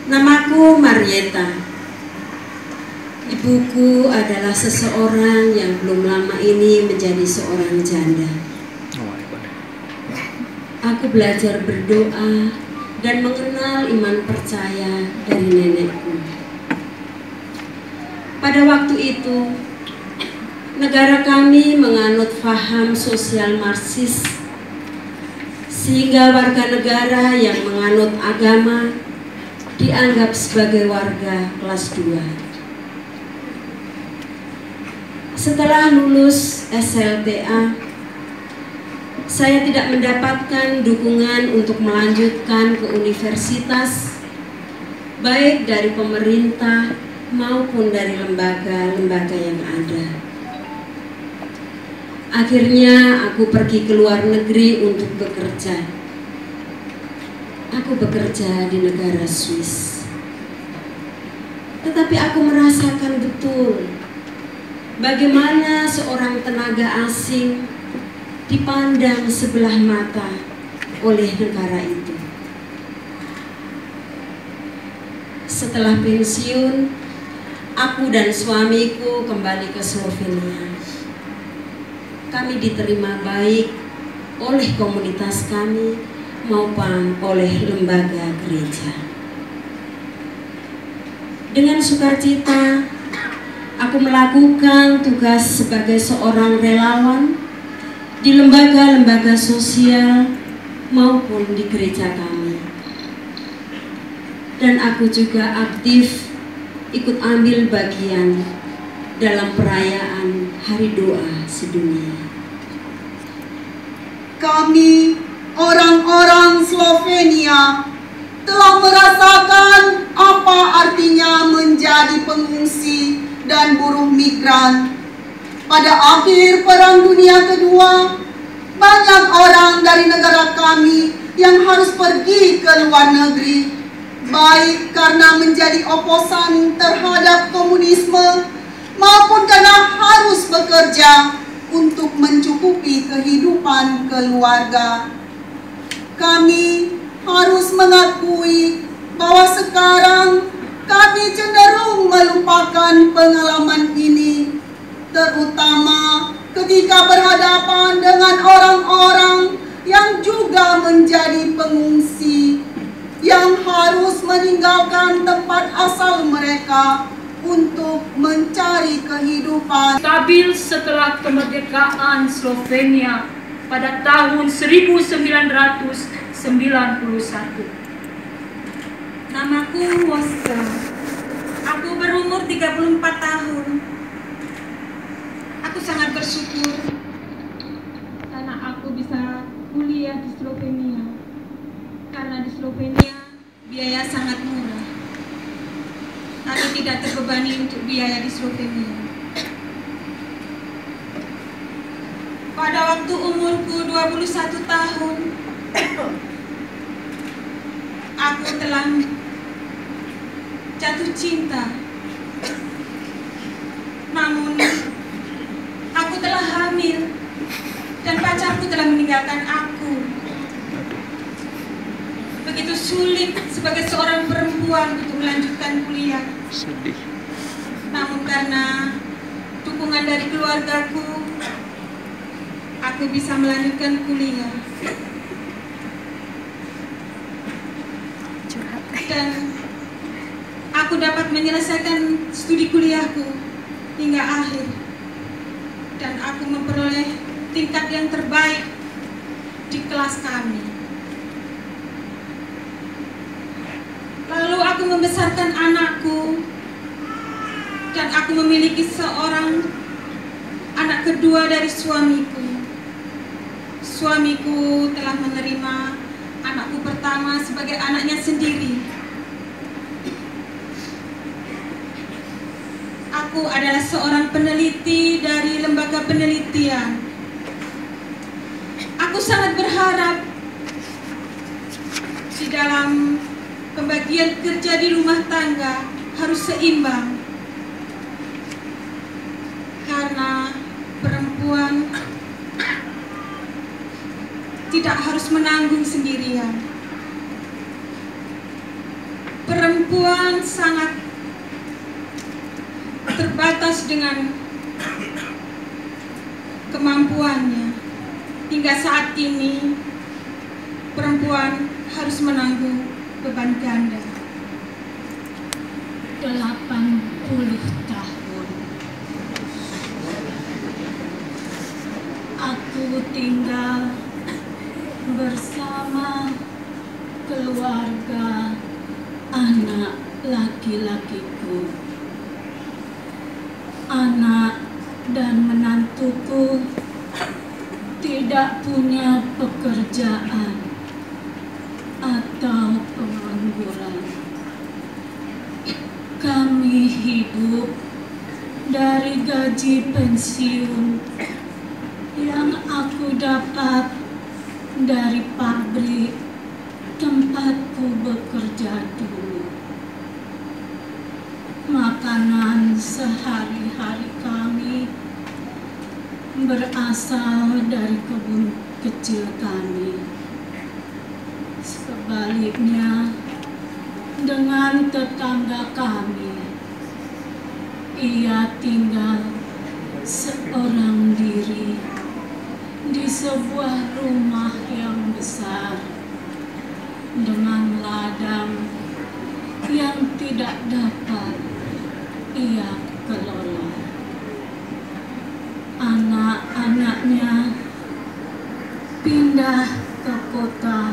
Namaku Marieta. Ibuku adalah seseorang yang belum lama ini menjadi seorang janda. Aku belajar berdoa dan mengenal iman percaya dari nenekku. Pada waktu itu, negara kami menganut faham sosial Marxis, sehingga warga negara yang menganut agama dianggap sebagai warga kelas 2. Setelah lulus SLTA, saya tidak mendapatkan dukungan untuk melanjutkan ke universitas, baik dari pemerintah maupun dari lembaga-lembaga yang ada. Akhirnya aku pergi ke luar negeri untuk bekerja. Aku bekerja di negara Swiss. Tetapi aku merasakan betul bagaimana seorang tenaga asing dipandang sebelah mata oleh negara itu. Setelah pensiun, aku dan suamiku kembali ke Slovenia. Kami diterima baik oleh komunitas kami maupun oleh lembaga gereja. Dengan sukacita, aku melakukan tugas sebagai seorang relawan di lembaga-lembaga sosial maupun di gereja kami. Dan aku juga aktif ikut ambil bagian dalam perayaan Hari Doa Sedunia. Kami, orang-orang Slovenia, telah merasakan apa artinya menjadi pengungsi dan buruh migran. Pada akhir Perang Dunia Kedua, banyak orang dari negara kami yang harus pergi ke luar negeri, baik karena menjadi oposan terhadap komunisme maupun karena harus bekerja untuk mencukupi kehidupan keluarga. Kami harus mengakui bahwa sekarang kami cenderung melupakan pengalaman ini, terutama ketika berhadapan dengan orang-orang yang juga menjadi pengungsi, yang harus meninggalkan tempat asal mereka untuk mencari kehidupan. Stabil setelah kemerdekaan Slovenia pada tahun 1991. Namaku Moska. Aku berumur 34 tahun. Aku sangat bersyukur karena aku bisa kuliah di Slovenia. Karena di Slovenia biaya sangat murah. Kami tidak terbebani untuk biaya di Slovenia. Pada waktu umurku 21 tahun, aku telah jatuh cinta. Namun, aku telah hamil dan pacarku telah meninggalkan aku. Begitu sulit sebagai seorang perempuan untuk melanjutkan kuliah. Sedih. Namun karena dukungan dari keluargaku, aku bisa melanjutkan kuliah. Dan aku dapat menyelesaikan studi kuliahku hingga akhir. Dan aku memperoleh tingkat yang terbaik di kelas kami. Lalu aku membesarkan anakku, dan aku memiliki seorang anak kedua dari suamiku. Suamiku telah menerima anakku pertama sebagai anaknya sendiri. Aku adalah seorang peneliti dari lembaga penelitian. Aku sangat berharap di dalam pembagian kerja di rumah tangga harus seimbang. Karena perempuan tidak harus menanggung sendirian. Perempuan sangat terbatas dengan kemampuannya. Hingga saat ini perempuan harus menanggung beban ganda. 80 tahun aku tinggal bersama keluarga anak laki-lakiku. Anak dan menantuku tidak punya pekerjaan atau pengangguran. Kami hidup dari gaji pensiun yang aku dapat dari pabrik tempatku bekerja dulu. Makanan sehari-hari kami berasal dari kebun kecil kami. Sebaliknya, dengan tetangga kami, ia tinggal seorang diri di sebuah rumah yang besar dengan ladang yang tidak dapat ia kelola. Anak-anaknya pindah ke kota